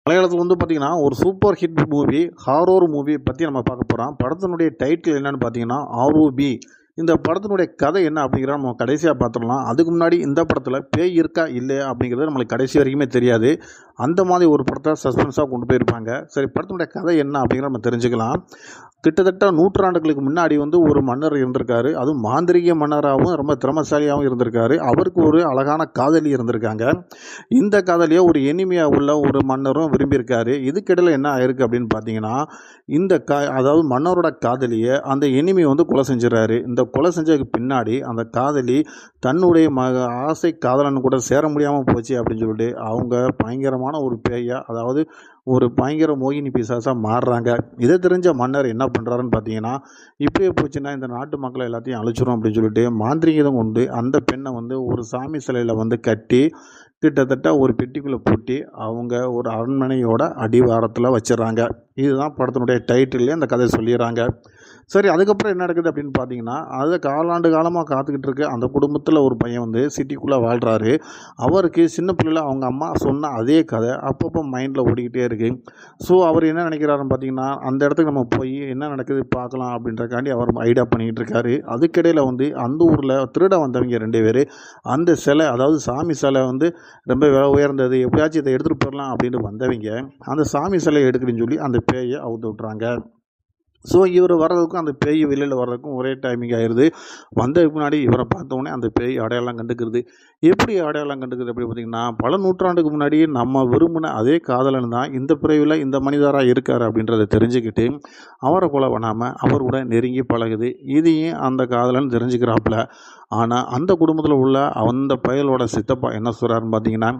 மலையாளத்தில் வந்து பார்த்திங்கன்னா ஒரு super hit movie horror movie பற்றி நம்ம பார்க்க போகிறோம். படத்தினுடைய டைட்டில் என்னென்னு பார்த்தீங்கன்னா ஆர்ஓபி. இந்த படத்தினுடைய கதை என்ன அப்படிங்கிறத நம்ம கடைசியாக பார்த்துடலாம். அதுக்கு முன்னாடி இந்த படத்தில் பேய் இருக்கா இல்லையா அப்படிங்கிறது நம்மளுக்கு கடைசி வரைக்குமே தெரியாது. அந்த மாதிரி ஒரு படத்தை சஸ்பென்ஸாக கொண்டு போயிருப்பாங்க. சரி, படத்தினுடைய கதை என்ன அப்படிங்கிறத நம்ம தெரிஞ்சுக்கலாம். கிட்டத்தட்ட நூற்றாண்டுகளுக்கு முன்னாடி வந்து ஒரு மன்னர் இருந்திருக்காரு. அதுவும் மாந்திரிக மன்னராகவும் ரொம்ப திறமசாலியாகவும் இருந்திருக்காரு. அவருக்கு ஒரு அழகான காதலி இருந்திருக்காங்க. இந்த காதலியை ஒரு எனிமையாக உள்ள ஒரு மன்னரும் விரும்பியிருக்காரு. இதுக்கிடையில் என்ன ஆயிருக்கு அப்படின்னு பார்த்தீங்கன்னா, இந்த அதாவது மன்னரோட காதலியை அந்த எனிமி வந்து கொலை செஞ்சிடறாரு. இந்த கொலை செஞ்சதுக்கு பின்னாடி அந்த காதலி தன்னுடைய ஆசை காதலன் கூட சேர முடியாமல் போச்சு அப்படின்னு சொல்லிட்டு அவங்க பயங்கரமான ஒரு பேயா, அதாவது ஒரு பயங்கர மோகினி பிசாசாக மாறுறாங்க. இதை தெரிஞ்ச மன்னர் என்ன பண்ணுறாருன்னு பார்த்தீங்கன்னா, இப்படியே போச்சுன்னா இந்த நாட்டு மக்களை எல்லாத்தையும் அழிச்சிரும் அப்படின்னு சொல்லிட்டு மாந்திரீகம் கொண்டு அந்த பெண்ணை வந்து ஒரு சாமி சிலையில் வந்து கட்டி கிட்டத்தட்ட ஒரு பெட்டிக்குள்ளே பூட்டி அவங்க ஒரு அரண்மனையோட அடிவாரத்தில் வச்சிடறாங்க. இதுதான் படத்தினுடைய டைட்டிலே அந்த கதை சொல்லிடுறாங்க. சரி, அதுக்கப்புறம் என்ன நடக்குது அப்படின்னு பார்த்தீங்கன்னா, அதை காலாண்டு காலமாக காத்துக்கிட்டு இருக்க அந்த குடும்பத்தில் ஒரு பையன் வந்து சிட்டிக்குள்ளே வாழ்கிறாரு. அவருக்கு சின்ன பிள்ளைல அவங்க அம்மா சொன்ன அதே கதை அப்பப்போ மைண்டில் ஓடிக்கிட்டே இருக்குது. ஸோ அவர் என்ன நினைக்கிறாருன்னு பார்த்தீங்கன்னா, அந்த இடத்துக்கு நம்ம போய் என்ன நடக்குது பார்க்கலாம் அப்படின்றக்காண்டி அவர் ஐடியா பண்ணிக்கிட்டு இருக்காரு. அதுக்கிடையில் வந்து அந்த ஊரில் திருட வந்தவங்க 2 பேர் அந்த சிலை, அதாவது சாமி சிலை வந்து ரொம்ப விலை உயர்ந்தது, எப்படியாச்சும் இதை எடுத்துகிட்டு போயிடலாம் அப்படின்னு வந்தவங்க அந்த சாமி சிலையை எடுக்கிறேன்னு சொல்லி அந்த பேயை அவுத்து விட்றாங்க. ஸோ இவர் வர்றதுக்கும் அந்த பேய் வெளியில் வர்றதுக்கும் ஒரே டைமிங் ஆயிடுது. வந்ததுக்கு முன்னாடி இவரை பார்த்தோன்னே அந்த பேய் அடையாளம் கண்டுக்கிறது. எப்படி அடையாளம் கண்டுக்கிறது அப்படி பார்த்திங்கன்னா, பல நூற்றாண்டுக்கு முன்னாடி நம்ம விரும்பின அதே காதலன் தான் இந்த பிறவியில் இந்த மனிதராக இருக்கார் அப்படின்றத தெரிஞ்சுக்கிட்டு அவரை கொலை பண்ணாமல் அவர் கூட நெருங்கி பழகுது. இதையும் அந்த காதலன் தெரிஞ்சுக்கிறாப்புல. ஆனால் அந்த குடும்பத்தில் உள்ள அந்த பயலோட சித்தப்பா என்ன சொல்கிறாருன்னு பார்த்தீங்கன்னா,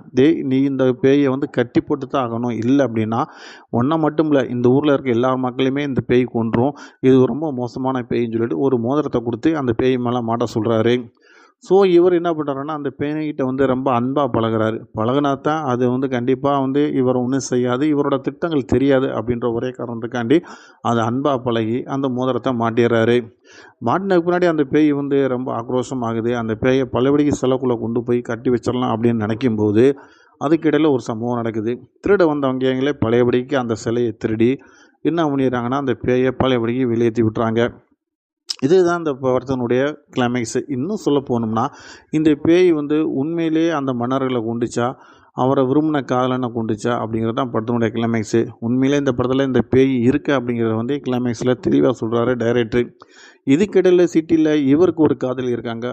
நீ இந்த பேயை வந்து கட்டி போட்டு தான் ஆகணும், இல்லை அப்படின்னா ஒன்றை மட்டும் இல்லை இந்த ஊரில் இருக்க எல்லா மக்களையுமே இந்த பேய் கொன்றும், இது ரொம்ப மோசமான பேயின்னு சொல்லிட்டு ஒரு மோதிரத்தை கொடுத்து அந்த பேய் மேலே மாட்ட சொல்கிறாரு. ஸோ இவர் என்ன பண்ணுறாருன்னா, அந்த பேய்கிட்ட வந்து ரொம்ப அன்பாக பழகுறாரு. பழகினா தான் அது வந்து கண்டிப்பாக வந்து இவரை ஒன்றும் செய்யாது, இவரோட திட்டங்கள் தெரியாது அப்படின்ற ஒரே காரணத்துக்காண்டி அது அன்பாக பழகி அந்த மோதிரத்தை மாட்டிடுறாரு. மாட்டினதுக்கு முன்னாடி அந்த பேய் வந்து ரொம்ப ஆக்ரோஷமாகுது. அந்த பேயை பழையபடிக்கு சிலைக்குள்ளே கொண்டு போய் கட்டி வச்சிடலாம் அப்படின்னு நினைக்கும்போது அதுக்கிடையில் ஒரு சம்பவம் நடக்குது. திருட வந்தவங்களே பழையபடிக்கு அந்த சிலையை திருடி என்ன பண்ணிடுறாங்கன்னா, அந்த பேயை பழையபடிக்கு வெளியேற்றி விட்டுறாங்க. இதுதான் இந்த படத்தினுடைய கிளைமேக்ஸு. இன்னும் சொல்ல போனோம்னா, இந்த பேய் வந்து உண்மையிலேயே அந்த மன்னர்களை கொண்டுச்சா, அவரை விரும்பின காதலனை கொண்டுச்சா அப்படிங்கிறது தான் படத்தினுடைய கிளைமேக்ஸு. உண்மையிலே இந்த படத்தில் இந்த பேய் இருக்குது அப்படிங்கிறத வந்து கிளைமேக்ஸில் தெளிவாக சொல்கிறாரு டைரக்டரு. இதுக்கிடையில் சிட்டியில் இவருக்கு ஒரு காதலி இருக்காங்க.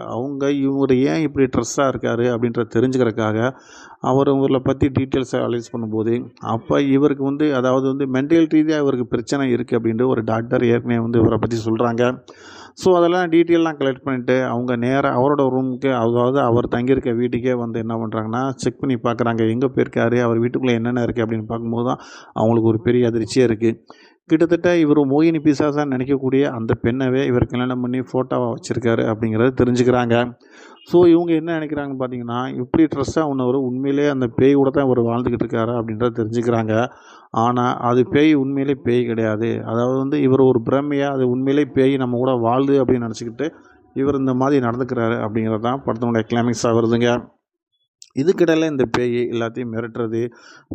இவர் ஏன் இப்படி ட்ரெஸ்ஸாக இருக்கார் அப்படின்றத தெரிஞ்சுக்கிறதுக்காக அவர் இவரை பற்றி டீட்டெயில்ஸை அனலைஸ் பண்ணும்போது அப்போ இவருக்கு வந்து அதாவது வந்து மென்டல் ரீதியாக இவருக்கு பிரச்சனை இருக்குது அப்படின்ட்டு ஒரு டாக்டர் ஏற்கனவே வந்து இவரை பற்றி சொல்கிறாங்க. ஸோ அதெல்லாம் டீட்டெயிலாம் கலெக்ட் பண்ணிவிட்டு அவங்க நேராக அவரோட ரூமுக்கு, அதாவது அவர் தங்கியிருக்க வீட்டுக்கே வந்து என்ன பண்ணுறாங்கன்னா செக் பண்ணி பார்க்குறாங்க. எங்கே போயிருக்காரு, அவர் வீட்டுக்குள்ளே என்னென்ன இருக்குது அப்படின்னு பார்க்கும்போது தான் அவங்களுக்கு ஒரு பெரிய அதிர்ச்சியாக இருக்குது. கிட்டத்தட்ட இவர் மோகினி பிசாசாக நினைக்கக்கூடிய அந்த பெண்ணவே இவர் கல்யாணம் பண்ணி ஃபோட்டோவாக வச்சுருக்காரு அப்படிங்கிறத தெரிஞ்சுக்கிறாங்க. ஸோ இவங்க என்ன நினைக்கிறாங்கன்னு பார்த்தீங்கன்னா, இப்படி ட்ரெஸ்ஸாக உன்னவர் உண்மையிலே அந்த பேய் கூட தான் இவர் வாழ்ந்துக்கிட்டு இருக்காரு அப்படின்றத தெரிஞ்சுக்கிறாங்க. ஆனால் அது பேய் உண்மையிலே பேய் கிடையாது. அதாவது வந்து இவர் ஒரு பிரமையாக அது உண்மையிலே பேய் நம்ம கூட வாழுது அப்படின்னு நினச்சிக்கிட்டு இவர் இந்த மாதிரி நடந்துக்கிறாரு அப்படிங்கிறது தான் படத்தினுடைய கிளைமேக்ஸாக வருதுங்க. இதுக்கிடையில் இந்த பேய் எல்லாத்தையும் மிரட்டுறது,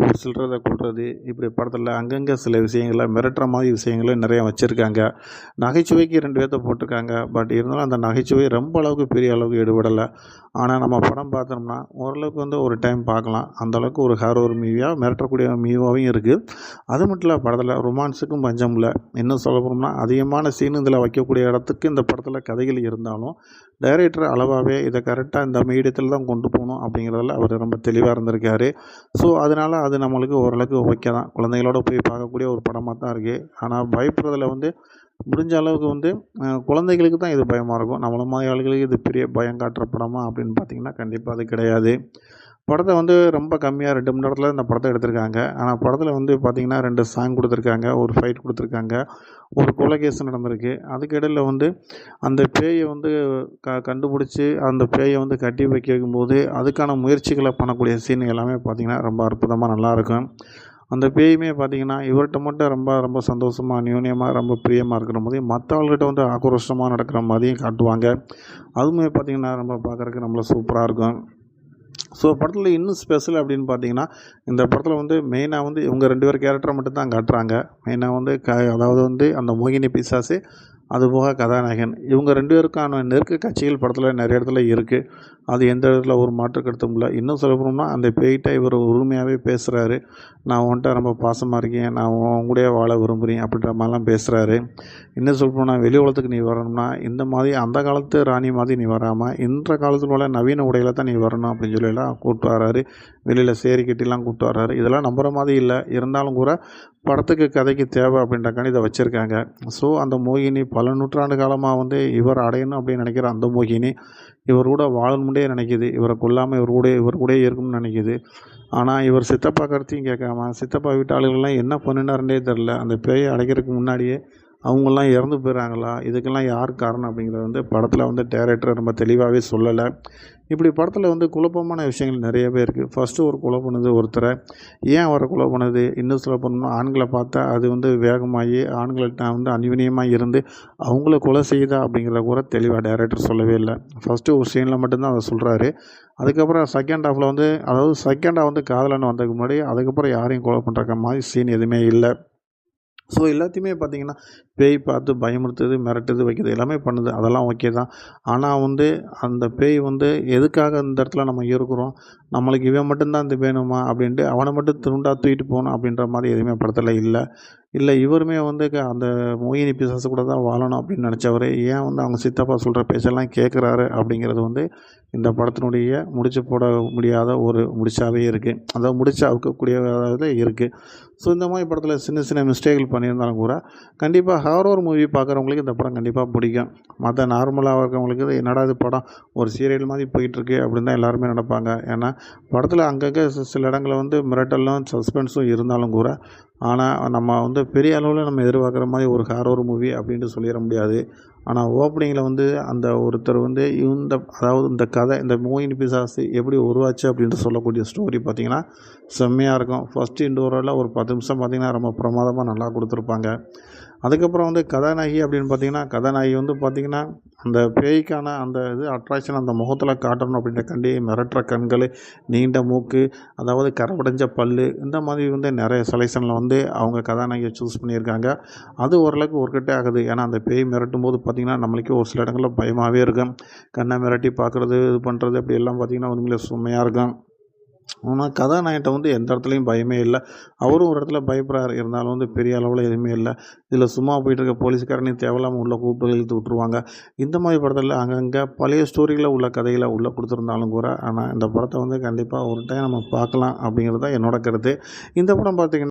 ஒரு சிலரதை கொள்வது, இப்படி படத்தில் அங்கங்கே சில விஷயங்களை மிரட்டுற மாதிரி விஷயங்களை நிறையா வச்சுருக்காங்க. நகைச்சுவைக்கு 2 பேர்த்த போட்டிருக்காங்க. பட் இருந்தாலும் அந்த நகைச்சுவை ரொம்ப அளவுக்கு பெரிய அளவுக்கு எடுபடலை. ஆனால் நம்ம படம் பார்த்தோம்னா ஓரளவுக்கு வந்து ஒரு டைம் பார்க்கலாம். அந்தளவுக்கு ஒரு ஹாரர் மூவியாக மிரட்டக்கூடிய மூவியாகவும் இருக்குது. அது மட்டும் இல்லை, படத்தில் ரொமான்ஸுக்கும் பஞ்சம் இல்லை. இன்னும் சொல்ல போனோம்னா அதிகமான சீன் இதில் வைக்கக்கூடிய இடத்துக்கு இந்த படத்தில் கதைகள் இருந்தாலும் டைரக்டர் அளவாகவே இதை கரெக்டாக இந்த மீடியத்தில் தான் கொண்டு போகணும் அப்படிங்கிறதுல அவர் ரொம்ப தெளிவாக இருந்திருக்காரு. ஸோ அதனால் அது நம்மளுக்கு ஓரளவுக்கு ஓகே தான். குழந்தைகளோடு போய் பார்க்கக்கூடிய ஒரு படமாக தான் இருக்குது. ஆனால் பயப்படுறதுல வந்து முடிஞ்ச அளவுக்கு வந்து குழந்தைகளுக்கு தான் இது பயமாக இருக்கும். நம்மள மாதிரி ஆளுகளுக்கு இது பெரிய பயம் காட்டுற படமா அப்படின்னு பார்த்திங்கன்னா கண்டிப்பாக அது கிடையாது. படத்தை வந்து ரொம்ப கம்மியாக 2 மணி நேரத்தில் இந்த படத்தை எடுத்திருக்காங்க. ஆனால் படத்தில் வந்து பார்த்திங்கன்னா 2 சாங் கொடுத்துருக்காங்க, ஒரு ஃபைட் கொடுத்துருக்காங்க, ஒரு கொலை கேஸ் நடந்திருக்கு. அதுக்கு இடையில் வந்து அந்த பேயை வந்து கண்டுபிடிச்சி அந்த பேயை வந்து கட்டி வைக்கும்போது அதுக்கான முயற்சிகளை பண்ணக்கூடிய சீன் எல்லாமே பார்த்திங்கன்னா ரொம்ப அற்புதமாக நல்லாயிருக்கும். அந்த பேயுமே பார்த்திங்கன்னா இவர்கிட்ட மட்டும் ரொம்ப ரொம்ப சந்தோஷமாக நியூனியமாக ரொம்ப பிரியமாக இருக்கிற மாதிரியும் மற்றவங்கள்கிட்ட வந்து ஆக்ரோஷமாக நடக்கிற மாதிரியும் காட்டுவாங்க. அதுவுமே பார்த்திங்கன்னா ரொம்ப பார்க்குறதுக்கு நம்மள சூப்பராக இருக்கும். ஸோ படத்தில் இன்னும் ஸ்பெஷல் அப்படின்னு பார்த்தீங்கன்னா, இந்த படத்தில் வந்து மெயினாக வந்து இவங்க 2 பேர் கேரக்டரை மட்டும் தான் காட்டுறாங்க. மெயினாக வந்து அதாவது வந்து அந்த மோகினி பிசாசு, அதுபோக கதாநாயகன். இவங்க 2 பேருக்கான நெருக்க காட்சிகள் படத்தில் நிறைய இடத்துல இருக்குது. அது எந்த இடத்துல ஒரு மாற்று கருத்தும் இல்லை. இன்னும் சொல்ல போனோம்னா, அந்த பேய்கிட்ட இவர் உரிமையாகவே பேசுகிறாரு. நான் உன்ட்ட ரொம்ப பாசமாக இருக்கேன், நான் உன் கூடயே வாழ விரும்புகிறேன் அப்படின்ற மாதிரிலாம் பேசுகிறாரு. இன்னும் சொல்ல போனால் வெளி உலகத்துக்கு நீ வரணும்னா இந்த மாதிரி அந்த காலத்து ராணி மாதிரி நீ வராமல் இன்ற காலத்தில் உள்ள நவீன உடையில தான் நீ வரணும் அப்படின்னு சொல்லிலாம் கூப்பிட்டு வர்றாரு. வெளியில் சேரி கட்டிலாம் கூப்பிட்டு வர்றாரு. இதெல்லாம் நம்புகிற மாதிரி இல்லை. இருந்தாலும் கூட படத்துக்கு கதைக்கு தேவை அப்படின்றக்காண்டி இதை வச்சுருக்காங்க. ஸோ அந்த மோகினி பல நூற்றாண்டு காலமாக வந்து இவர் அடையணும் அப்படின்னு நினைக்கிற அந்த மோகினி இவர் கூட வாழணும்னே நினைக்கிது. இவரை கொல்லாமல் இவர் கூடயே இருக்கணும்னு நினைக்கிது. ஆனால் இவர் சித்தப்பா கருத்தையும் கேட்காம சித்தப்பா வீட்டு ஆளுகள்லாம் என்ன பண்ணினாருன்னே தெரில. அந்த பேயை அடைக்கிறதுக்கு முன்னாடியே அவங்களாம் இறந்து போயிடுறாங்களா? இதுக்கெல்லாம் யார் காரணம் அப்படிங்கிறது வந்து படத்தில் வந்து டைரக்டர் ரொம்ப தெளிவாகவே சொல்லலை. இப்படி படத்தில் வந்து குழப்பமான விஷயங்கள் நிறையவே இருக்குது. ஃபஸ்ட்டு ஒரு கொலை பண்ணுது ஒருத்தரை. ஏன் அவரை கொலை பண்ணுது? இன்னும் சொல்ல போனோம்னா ஆண்களை பார்த்தா அது வந்து வேகமாகி ஆண்கள்கிட்ட வந்து அந்யோன்யமாக இருந்து அவங்கள கொலை செய்யுதா அப்படிங்கிறத கூட தெளிவாக டைரக்டர் சொல்லவே இல்லை. ஃபஸ்ட்டு ஒரு சீனில் மட்டும்தான் அதை சொல்கிறாரு. அதுக்கப்புறம் செகண்ட் ஹாஃபில் வந்து அதாவது செகண்ட் ஹாஃப் வந்து காதலன்னு வந்ததுக்கு முன்னாடி அதுக்கப்புறம் யாரையும் கொலை பண்ணுற மாதிரி சீன் எதுவுமே இல்லை. ஸோ எல்லாத்தையுமே பார்த்திங்கன்னா பேய் பார்த்து பயமுறுத்துது, மிரட்டுது, வைக்கிறது எல்லாமே பண்ணுது. அதெல்லாம் ஓகே தான். ஆனால் வந்து அந்த பேய் வந்து எதுக்காக இந்த இடத்துல நம்ம இருக்கிறோம், நம்மளுக்கு இவன் மட்டும்தான் இது வேணுமா அப்படின்ட்டு அவனை மட்டும் துண்டா தூக்கிட்டு போகணும் அப்படின்ற மாதிரி எதுவுமே படத்தில் இல்லை. இவருமே வந்து அந்த மோகினி பிசாசு கூட தான் வாழணும் அப்படின்னு நினச்சவர் ஏன் வந்து அவங்க சித்தப்பா சொல்கிற பேச்செல்லாம் கேட்குறாரு அப்படிங்கிறது வந்து இந்த படத்தினுடைய முடிச்சு போட முடியாத ஒரு முடிச்சாகவே இருக்குது. அதாவது முடிச்சு அவுக்கக்கூடியதாக இருக்குது. ஸோ இந்த மாதிரி படத்தில் சின்ன சின்ன மிஸ்டேக்கள் பண்ணியிருந்தாலும் கூட கண்டிப்பாக ஹாரர் மூவி பார்க்குறவங்களுக்கு இந்த படம் கண்டிப்பாக பிடிக்கும். மற்ற நார்மலாக இருக்கிறவங்களுக்கு இது என்னடா இது படம் ஒரு சீரியல் மாதிரி போயிட்டுருக்கு அப்படின்னு தான் எல்லாருமே நினைப்பாங்க. ஏன்னா படத்தில் அங்கங்கே சில இடங்களில் வந்து மிரட்டலும் சஸ்பென்ஸும் இருந்தாலும் கூட ஆனால் நம்ம வந்து பெரிய அளவில் நம்ம எதிர்பார்க்குற மாதிரி ஒரு ஹாரர் மூவி அப்படின்ட்டு சொல்லிட முடியாது. ஆனால் ஓப்பனிங்கில் வந்து அந்த ஒருத்தர் வந்து அதாவது இந்த கதை இந்த மோகினி பிசாசு எப்படி உருவாச்சு அப்படின்ட்டு சொல்லக்கூடிய ஸ்டோரி பார்த்திங்கன்னா செம்மையாக இருக்கும். ஃபஸ்ட்டு இன்டோரில் ஒரு 10 நிமிஷம் பார்த்திங்கன்னா ரொம்ப பிரமாதமாக நல்லா கொடுத்துருப்பாங்க. அதுக்கப்புறம் வந்து கதாநாயகி அப்படின்னு பார்த்திங்கன்னா கதாநாயகி வந்து பார்த்திங்கன்னா அந்த பேய்க்கான அந்த இது அட்ராக்ஷன் அந்த முகத்தில் காட்டணும் அப்படின்ற கண்டி மிரட்டுற கண்கள், நீண்ட மூக்கு, அதாவது கரவடைஞ்ச பல், இந்த மாதிரி வந்து நிறைய செலெக்ஷனில் வந்து அவங்க கதாநாயகியை சூஸ் பண்ணியிருக்காங்க. அது ஓரளவுக்கு ஒர்க் ஆகுது. ஏன்னா அந்த பேய் மிரட்டும் போது பார்த்திங்கன்னா நம்மளுக்கே ஒரு சில இடங்களில் பயமாகவே இருக்கும். கண்ணை மிரட்டி பார்க்குறது இது பண்ணுறது அப்படி எல்லாம் பார்த்திங்கன்னா உண்மையிலே செம்மையாக இருக்கும். ஆனால் கதாநாயகன்ட்ட வந்து எந்த இடத்துலையும் பயமே இல்லை. அவரும் ஒரு இடத்துல பயப்படுறாரு. இருந்தாலும் வந்து பெரிய அளவில் எதுவுமே இல்லை. இதில் சும்மா போயிட்டுருக்க போலீஸ்காரனையும் தேவையில்லாமல் உள்ளே கூப்பிட்டு இழுத்து விட்ருவாங்க. இந்த மாதிரி படத்தில் அங்கங்கே பழைய ஸ்டோரியில் உள்ள கதைகளை உள்ளே கொடுத்துருந்தாலும் கூட ஆனால் இந்த படத்தை வந்து கண்டிப்பாக ஒரு டைம் நம்ம பார்க்கலாம் அப்படிங்கிறது தான் என்னோட கருத்து. இந்த படம் பார்த்திங்கன்னா